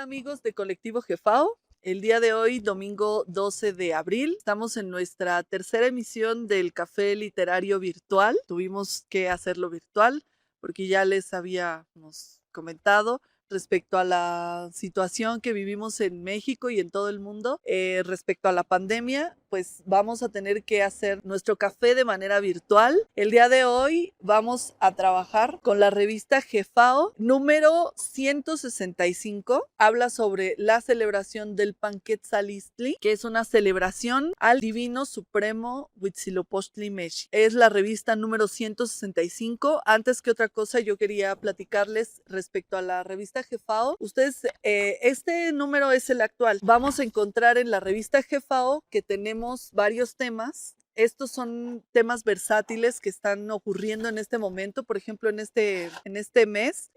Hola amigos de Colectivo Jefao. El día de hoy, domingo 12 de abril, estamos en nuestra tercera emisión del Café Literario Virtual. Tuvimos que hacerlo virtual porque ya les habíamos comentado respecto a la situación que vivimos en México y en todo el mundo. Respecto a la pandemia, pues vamos a tener que hacer nuestro café de manera virtual. El día de hoy vamos a trabajar con la revista Jefao número 165. Habla sobre la celebración del Panquetzalistli, que es una celebración al Divino Supremo Huitzilopochtli Mechi. Es la revista número 165. Antes que otra cosa, yo quería platicarles respecto a la revista Jefao. Ustedes, este número es el actual. Vamos a encontrar en la revista Jefao que tenemos varios temas. Estos son temas versátiles que están ocurriendo en este momento. Por ejemplo, en este mes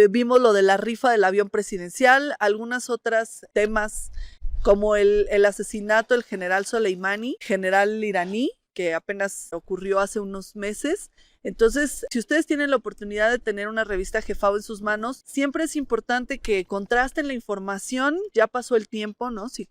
vimos lo de la rifa del avión presidencial, algunas otras temas como el asesinato del general Soleimani, general iraní, que apenas ocurrió hace unos meses. Entonces, si ustedes tienen la oportunidad de tener una revista Jefao en sus manos, siempre es importante que contrasten la información. Ya pasó el tiempo, ¿no? Si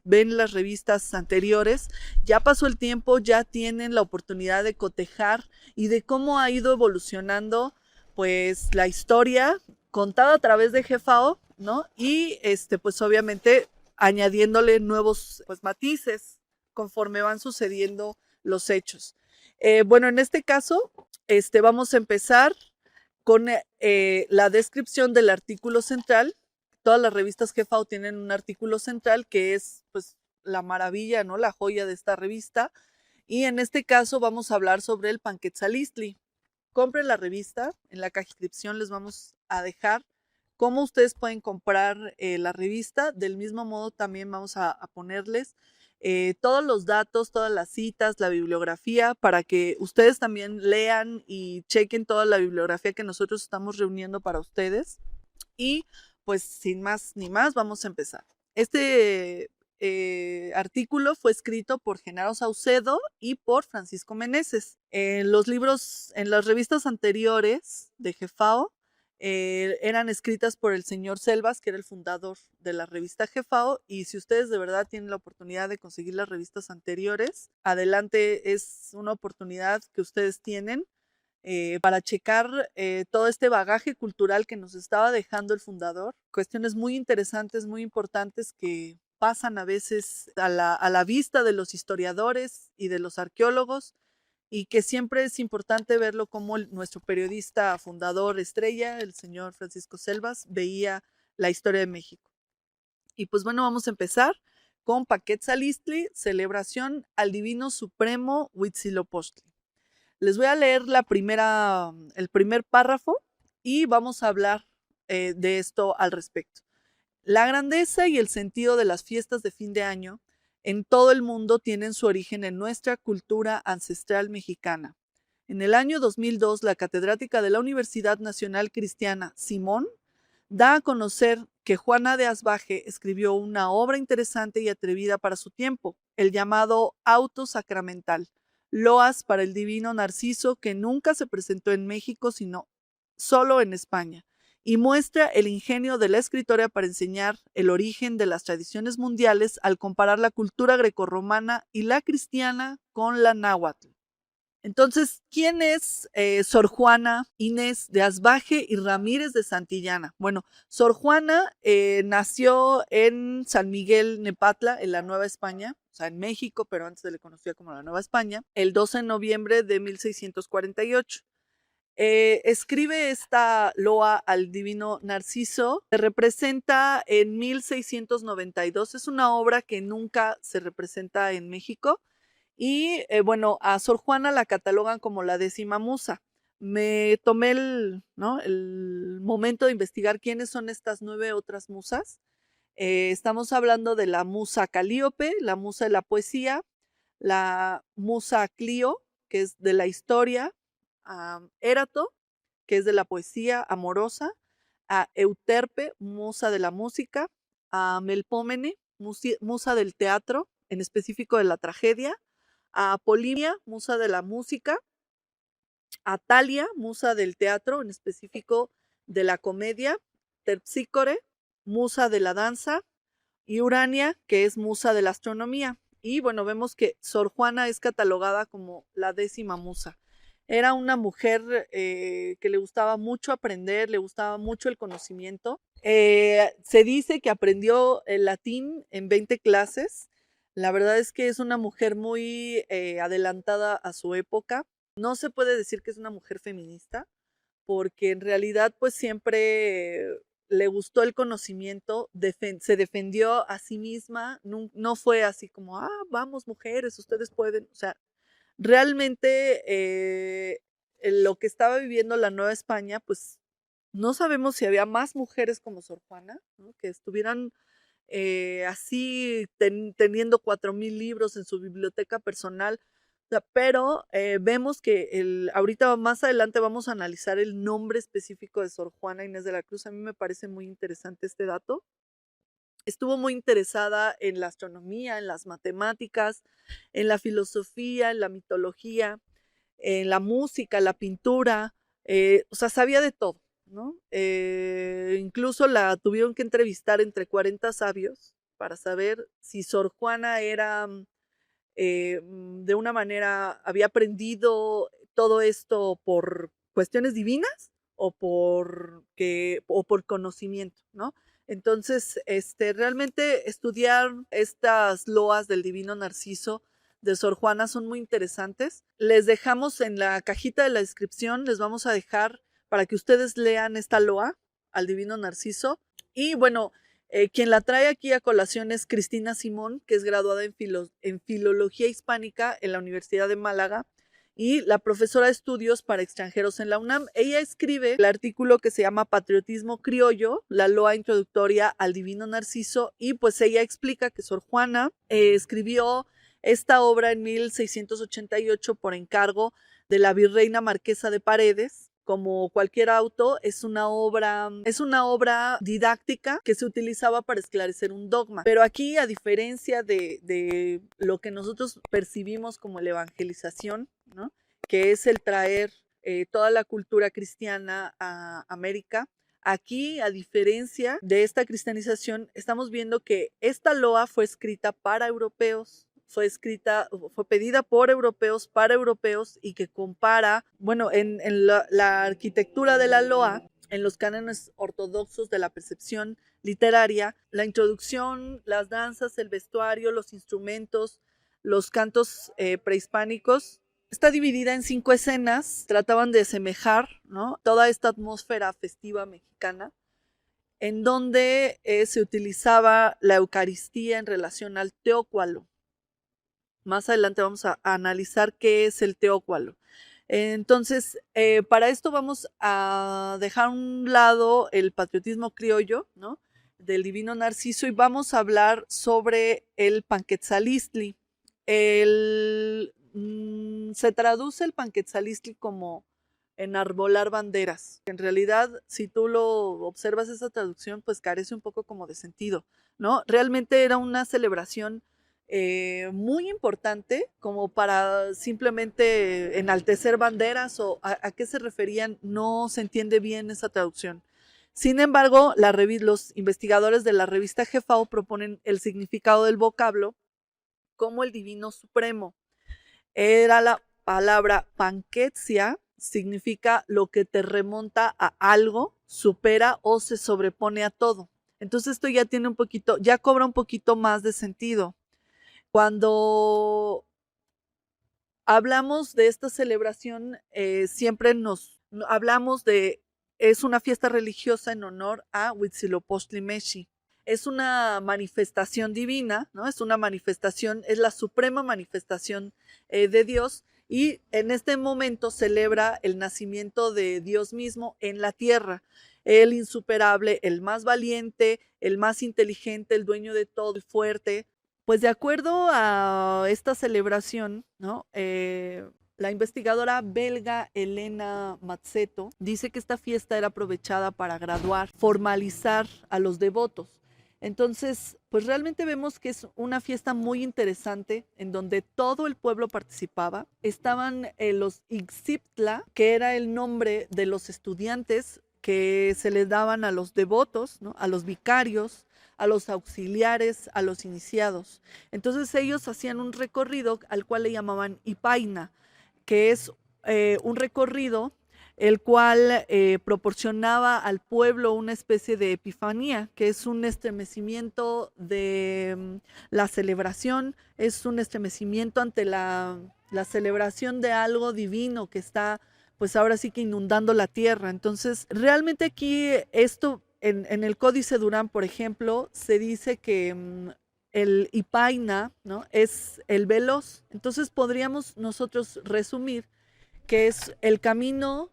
ven las revistas anteriores, ya pasó el tiempo, ya tienen la oportunidad de cotejar y de cómo ha ido evolucionando, pues, la historia contada a través de Jefao, ¿no? Y, pues, obviamente, añadiéndole nuevos, pues, matices conforme van sucediendo los hechos. Bueno, en este caso, vamos a empezar con la descripción del artículo central. Todas las revistas Jefao tienen un artículo central que es, pues, la maravilla, ¿no? La joya de esta revista. Y en este caso vamos a hablar sobre el Panquetzalistli. Compren la revista, en la caja de descripción les vamos a dejar cómo ustedes pueden comprar la revista. Del mismo modo también vamos a ponerles todos los datos, todas las citas, la bibliografía, para que ustedes también lean y chequen toda la bibliografía que nosotros estamos reuniendo para ustedes. Y pues sin más ni más, vamos a empezar. Este artículo fue escrito por Genaro Saucedo y por Francisco Meneses. En las revistas anteriores de Jefao, eran escritas por el señor Selvas, que era el fundador de la revista Jefao, y si ustedes de verdad tienen la oportunidad de conseguir las revistas anteriores, adelante, es una oportunidad que ustedes tienen para checar todo este bagaje cultural que nos estaba dejando el fundador. Cuestiones muy interesantes, muy importantes que pasan a veces a la vista de los historiadores y de los arqueólogos, y que siempre es importante verlo como nuestro periodista fundador estrella, el señor Francisco Selvas, veía la historia de México. Y pues bueno, vamos a empezar con Panquetzalistli, celebración al Divino Supremo Huitzilopochtli. Les voy a leer el primer párrafo y vamos a hablar de esto al respecto. La grandeza y el sentido de las fiestas de fin de año en todo el mundo tienen su origen en nuestra cultura ancestral mexicana. En el año 2002, la catedrática de la Universidad Nacional Cristiana, Simón, da a conocer que Juana de Asbaje escribió una obra interesante y atrevida para su tiempo, el llamado Auto Sacramental, loas para el divino Narciso, que nunca se presentó en México, sino solo en España, y muestra el ingenio de la escritora para enseñar el origen de las tradiciones mundiales al comparar la cultura grecorromana y la cristiana con la náhuatl. Entonces, ¿quién es Sor Juana Inés de Asbaje y Ramírez de Santillana? Bueno, Sor Juana nació en San Miguel Nepatla, en la Nueva España, o sea, en México, pero antes se le conocía como la Nueva España, el 12 de noviembre de 1648. Escribe esta loa al divino Narciso, se representa en 1692, es una obra que nunca se representa en México. Y bueno, a Sor Juana la catalogan como la 10ª musa. Me tomé el momento de investigar quiénes son estas 9 otras musas. Estamos hablando de la musa Calíope, la musa de la poesía, la musa Clio, que es de la historia, a Érato, que es de la poesía amorosa, a Euterpe, musa de la música, a Melpómene, musa del teatro, en específico de la tragedia, a Polimia, musa de la música, a Talia, musa del teatro, en específico de la comedia, Terpsícore, musa de la danza, y Urania, que es musa de la astronomía. Y bueno, vemos que Sor Juana es catalogada como la 10ª musa. Era una mujer que le gustaba mucho aprender, le gustaba mucho el conocimiento. Se dice que aprendió el latín en 20 clases. La verdad es que es una mujer muy adelantada a su época. No se puede decir que es una mujer feminista, porque en realidad pues siempre le gustó el conocimiento, se defendió a sí misma, no fue así como, vamos mujeres, ustedes pueden, o sea, realmente lo que estaba viviendo la Nueva España, pues no sabemos si había más mujeres como Sor Juana, ¿no? Que estuvieran así teniendo 4000 libros en su biblioteca personal, o sea, pero vemos que ahorita más adelante vamos a analizar el nombre específico de Sor Juana Inés de la Cruz. A mí me parece muy interesante este dato. Estuvo muy interesada en la astronomía, en las matemáticas, en la filosofía, en la mitología, en la música, la pintura, o sea, sabía de todo, ¿no? Incluso la tuvieron que entrevistar entre 40 sabios para saber si Sor Juana era de una manera, había aprendido todo esto por cuestiones divinas o por conocimiento, ¿no? Entonces, realmente estudiar estas loas del Divino Narciso de Sor Juana son muy interesantes. Les dejamos en la cajita de la descripción, les vamos a dejar para que ustedes lean esta loa al Divino Narciso. Y bueno, quien la trae aquí a colación es Cristina Simón, que es graduada en Filología Hispánica en la Universidad de Málaga y la profesora de estudios para extranjeros en la UNAM. Ella escribe el artículo que se llama Patriotismo Criollo, la loa introductoria al Divino Narciso, y pues ella explica que Sor Juana escribió esta obra en 1688 por encargo de la virreina marquesa de Paredes. Como cualquier auto, es una obra didáctica que se utilizaba para esclarecer un dogma. Pero aquí, a diferencia de lo que nosotros percibimos como la evangelización, ¿no? Que es el traer toda la cultura cristiana a América, aquí, a diferencia de esta cristianización, estamos viendo que esta loa fue escrita para europeos, fue pedida por europeos para europeos y que compara, bueno, en la arquitectura de la loa, en los cánones ortodoxos de la percepción literaria, la introducción, las danzas, el vestuario, los instrumentos, los cantos prehispánicos, está dividida en 5 escenas, trataban de asemejar, ¿no?, toda esta atmósfera festiva mexicana, en donde se utilizaba la Eucaristía en relación al teócualo. Más adelante vamos a analizar qué es el teócualo. Entonces, para esto vamos a dejar a un lado el patriotismo criollo, ¿no?, del Divino Narciso, y vamos a hablar sobre el Panquetzalistli. Se traduce el Panquetzalistli como enarbolar banderas. En realidad, si tú lo observas, esa traducción pues carece un poco como de sentido, ¿no? Realmente era una celebración muy importante como para simplemente enaltecer banderas, o a qué se referían, no se entiende bien esa traducción. Sin embargo, los investigadores de la revista GEFAO proponen el significado del vocablo como el divino supremo. Era la palabra panquetzia, significa lo que te remonta a algo, supera o se sobrepone a todo. Entonces esto ya cobra un poquito más de sentido. Cuando hablamos de esta celebración, siempre hablamos es una fiesta religiosa en honor a Huitzilopochtli Meshi. Es una manifestación divina, ¿no? Es la suprema manifestación de Dios, y en este momento celebra el nacimiento de Dios mismo en la tierra, el insuperable, el más valiente, el más inteligente, el dueño de todo y fuerte. Pues de acuerdo a esta celebración, ¿no?, la investigadora belga Elena Mazzetto dice que esta fiesta era aprovechada para graduar, formalizar a los devotos. Entonces, pues realmente vemos que es una fiesta muy interesante en donde todo el pueblo participaba. Estaban los Ixiptla, que era el nombre de los estudiantes que se les daban a los devotos, ¿no? A los vicarios, a los auxiliares, a los iniciados. Entonces ellos hacían un recorrido al cual le llamaban Ipaina, que es un recorrido el cual proporcionaba al pueblo una especie de epifanía, que es un estremecimiento de la celebración, es un estremecimiento ante la celebración de algo divino que está, pues ahora sí que inundando la tierra. Entonces, realmente aquí esto, en el Códice Durán, por ejemplo, se dice que el Ipaina, ¿no? Es el veloz. Entonces podríamos nosotros resumir que es el camino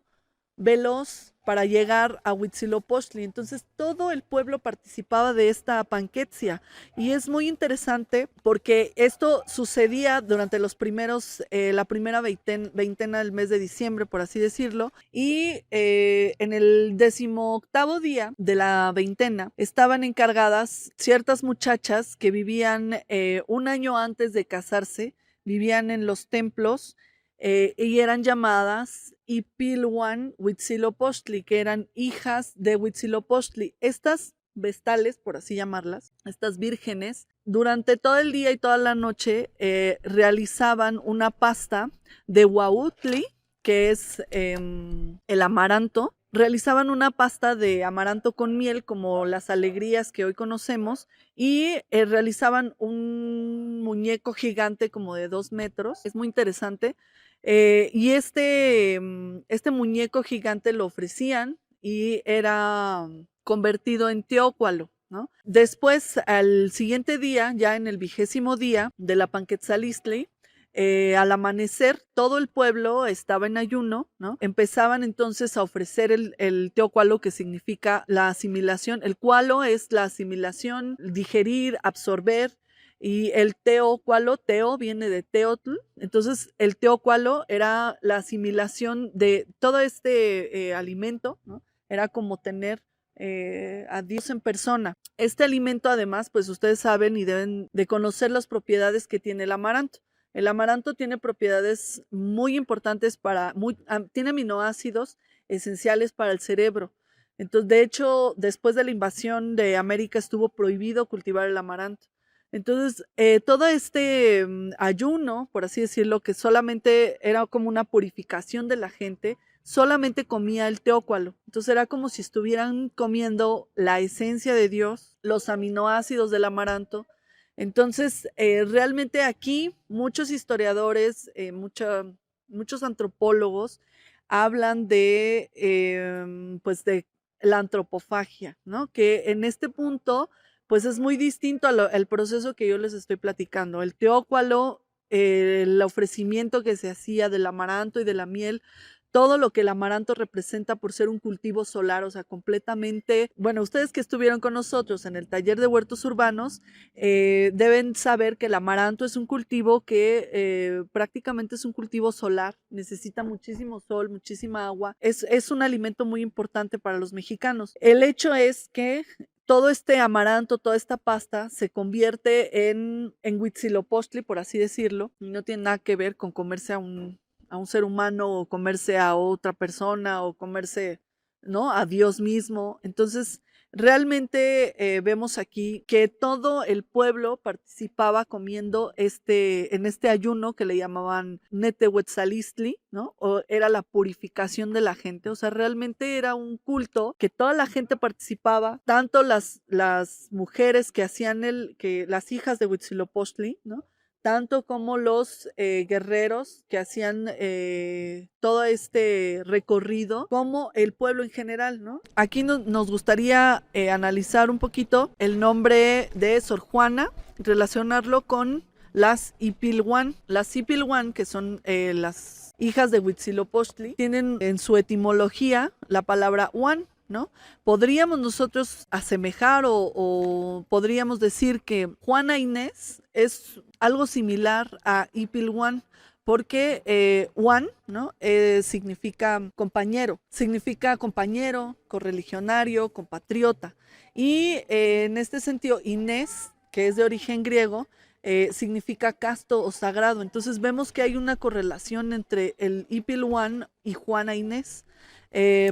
veloz para llegar a Huitzilopochtli. Entonces todo el pueblo participaba de esta panquetzia y es muy interesante porque esto sucedía durante los primeros, la primera veintena del mes de diciembre, por así decirlo, y en el 18º día de la veintena estaban encargadas ciertas muchachas que vivían un año antes de casarse, vivían en los templos y eran llamadas Ipilhuan Huitzilopochtli, que eran hijas de Huitzilopochtli. Estas vestales, por así llamarlas, estas vírgenes, durante todo el día y toda la noche realizaban una pasta de huautli, que es el amaranto. Realizaban una pasta de amaranto con miel, como las alegrías que hoy conocemos, y realizaban un muñeco gigante como de 2 metros. Es muy interesante. Y este muñeco gigante lo ofrecían y era convertido en teócualo, ¿no? Después, al siguiente día, ya en el 20º día de la Panquetzalistli, al amanecer, todo el pueblo estaba en ayuno, ¿no? Empezaban entonces a ofrecer el teócualo, que significa la asimilación. El cualo es la asimilación, digerir, absorber. Y el teócualo, teo viene de teotl, entonces el teócualo era la asimilación de todo este alimento, ¿no? Era como tener a Dios en persona. Este alimento, además, pues ustedes saben y deben de conocer las propiedades que tiene el amaranto. El amaranto tiene propiedades muy importantes tiene aminoácidos esenciales para el cerebro. Entonces, de hecho, después de la invasión de América estuvo prohibido cultivar el amaranto. Entonces, todo este ayuno, por así decirlo, que solamente era como una purificación de la gente, solamente comía el teócualo. Entonces era como si estuvieran comiendo la esencia de Dios, los aminoácidos del amaranto. Entonces, realmente aquí muchos historiadores, muchos antropólogos hablan pues de la antropofagia, ¿no? Que en este punto pues es muy distinto al proceso que yo les estoy platicando. El teócualo, el ofrecimiento que se hacía del amaranto y de la miel, todo lo que el amaranto representa por ser un cultivo solar, o sea, completamente, bueno, ustedes que estuvieron con nosotros en el taller de huertos urbanos, deben saber que el amaranto es un cultivo que prácticamente es un cultivo solar, necesita muchísimo sol, muchísima agua, es un alimento muy importante para los mexicanos. El hecho es que todo este amaranto, toda esta pasta se convierte en Huitzilopochtli, por así decirlo, y no tiene nada que ver con comerse a un ser humano o comerse a otra persona o comerse, ¿no? A Dios mismo. Entonces, realmente vemos aquí que todo el pueblo participaba comiendo en este ayuno que le llamaban Netehuetzalistli, ¿no? O era la purificación de la gente. O sea, realmente era un culto que toda la gente participaba, tanto las mujeres que hacían las hijas de Huitzilopochtli, ¿no? Tanto como los guerreros que hacían todo este recorrido, como el pueblo en general, ¿no? Aquí nos gustaría analizar un poquito el nombre de Sor Juana, relacionarlo con las Ipilhuan. Las Ipilhuan, que son las hijas de Huitzilopochtli, tienen en su etimología la palabra huan, ¿no? Podríamos nosotros asemejar o podríamos decir que Juana Inés es algo similar a Ipilhuan, porque Juan, ¿no? Significa compañero, correligionario, compatriota. Y en este sentido, Inés, que es de origen griego, significa casto o sagrado. Entonces vemos que hay una correlación entre el Ipilhuan y Juana Inés.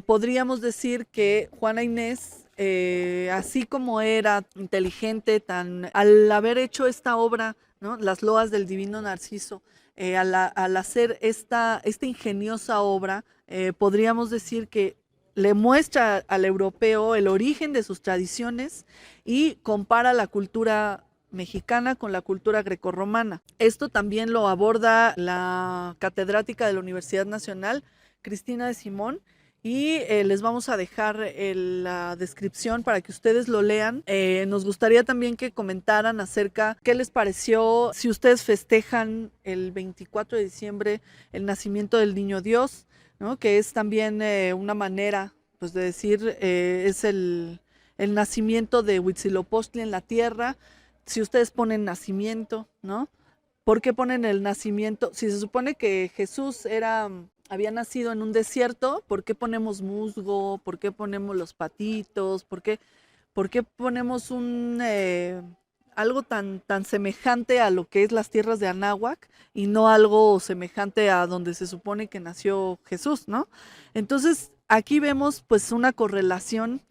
Podríamos decir que Juana Inés, así como era inteligente, al haber hecho esta obra, ¿no? Las loas del divino Narciso, al hacer esta ingeniosa obra, podríamos decir que le muestra al europeo el origen de sus tradiciones y compara la cultura mexicana con la cultura grecorromana. Esto también lo aborda la catedrática de la Universidad Nacional, Cristina de Simón, y les vamos a dejar la descripción para que ustedes lo lean. Nos gustaría también que comentaran acerca qué les pareció, si ustedes festejan el 24 de diciembre el nacimiento del Niño Dios, ¿no? Que es también una manera, pues, de decir, es el nacimiento de Huitzilopochtli en la tierra. Si ustedes ponen nacimiento, ¿no? ¿Por qué ponen el nacimiento? Si se supone que Jesús había nacido en un desierto, ¿por qué ponemos musgo? ¿Por qué ponemos los patitos? ¿Por qué ponemos algo tan semejante a lo que es las tierras de Anáhuac y no algo semejante a donde se supone que nació Jesús, ¿no? Entonces, aquí vemos pues una correlación.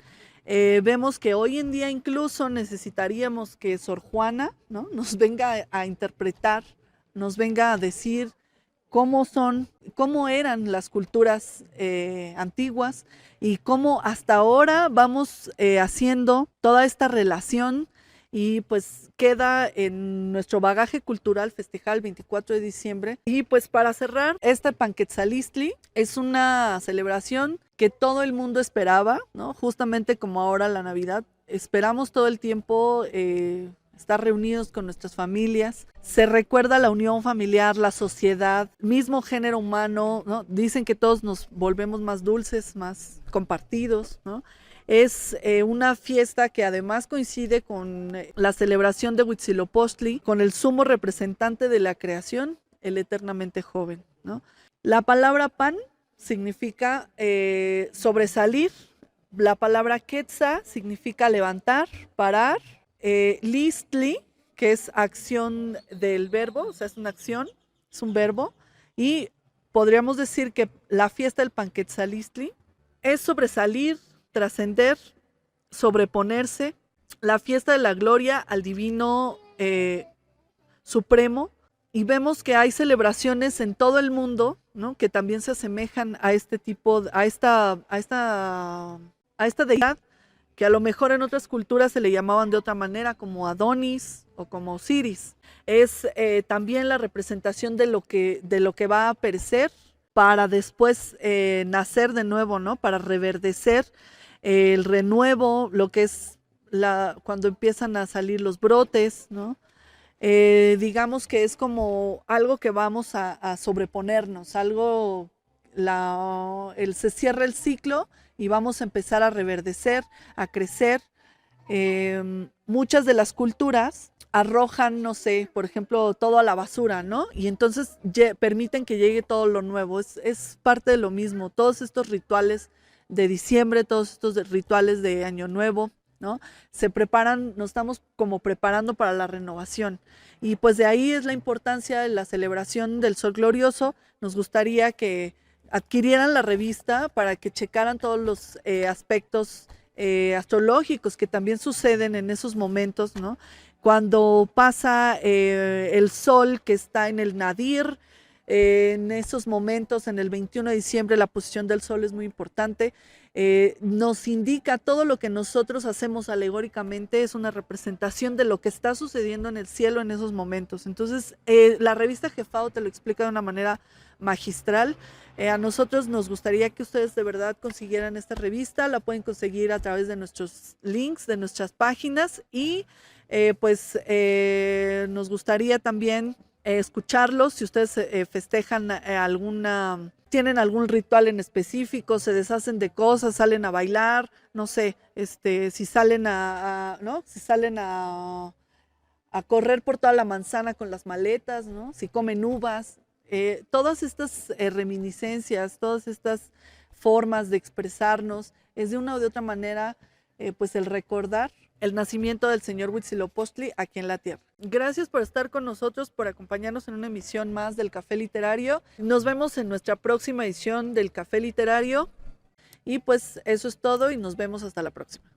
Vemos que hoy en día incluso necesitaríamos que Sor Juana, ¿no? Nos venga a interpretar, nos venga a decir cómo eran las culturas antiguas y cómo hasta ahora vamos haciendo toda esta relación, y pues queda en nuestro bagaje cultural festejar el 24 de diciembre. Y pues para cerrar, este Panquetzalistli es una celebración que todo el mundo esperaba, ¿no? Justamente como ahora la Navidad, esperamos todo el tiempo estar reunidos con nuestras familias. Se recuerda la unión familiar, la sociedad, mismo género humano, ¿no? Dicen que todos nos volvemos más dulces, más compartidos, ¿no? Es una fiesta que además coincide con la celebración de Huitzilopochtli, con el sumo representante de la creación, el eternamente joven, ¿no? La palabra pan significa sobresalir, la palabra quetzá significa levantar, parar, listli, que es acción del verbo, o sea, es una acción, es un verbo, y podríamos decir que la fiesta del Panquetzalistli es sobresalir, trascender, sobreponerse, la fiesta de la gloria al divino supremo. Y vemos que hay celebraciones en todo el mundo, ¿no? Que también se asemejan a este tipo, a esta deidad, que a lo mejor en otras culturas se le llamaban de otra manera, como Adonis o como Osiris. Es también la representación de lo que va a perecer para después nacer de nuevo, ¿no? Para reverdecer, el renuevo, lo que es cuando empiezan a salir los brotes, ¿no? Digamos que es como algo que vamos a sobreponernos, se cierra el ciclo y vamos a empezar a reverdecer, a crecer. Muchas de las culturas arrojan, no sé, por ejemplo, todo a la basura, ¿no? Y entonces permiten que llegue todo lo nuevo. Es parte de lo mismo. Todos estos rituales de diciembre, todos estos rituales de Año Nuevo, ¿no? Se preparan, nos estamos como preparando para la renovación. Y pues de ahí es la importancia de la celebración del Sol Glorioso. Nos gustaría que adquirieran la revista para que checaran todos los aspectos astrológicos que también suceden en esos momentos, ¿no? Cuando pasa el sol que está en el nadir, en esos momentos, en el 21 de diciembre, la posición del sol es muy importante. Nos indica todo lo que nosotros hacemos alegóricamente, es una representación de lo que está sucediendo en el cielo en esos momentos. Entonces, la revista Jefao te lo explica de una manera magistral. A nosotros nos gustaría que ustedes de verdad consiguieran esta revista. La pueden conseguir a través de nuestros links, de nuestras páginas, y nos gustaría también escucharlos. Si ustedes festejan tienen algún ritual en específico, se deshacen de cosas, salen a bailar, no sé, si salen ¿no? Si salen a correr por toda la manzana con las maletas, ¿no? Si comen uvas, todas estas reminiscencias, todas estas formas de expresarnos, es de una o de otra manera, pues el recordar el nacimiento del señor Huitzilopochtli aquí en la tierra. Gracias por estar con nosotros, por acompañarnos en una emisión más del Café Literario. Nos vemos en nuestra próxima edición del Café Literario. Y pues eso es todo y nos vemos hasta la próxima.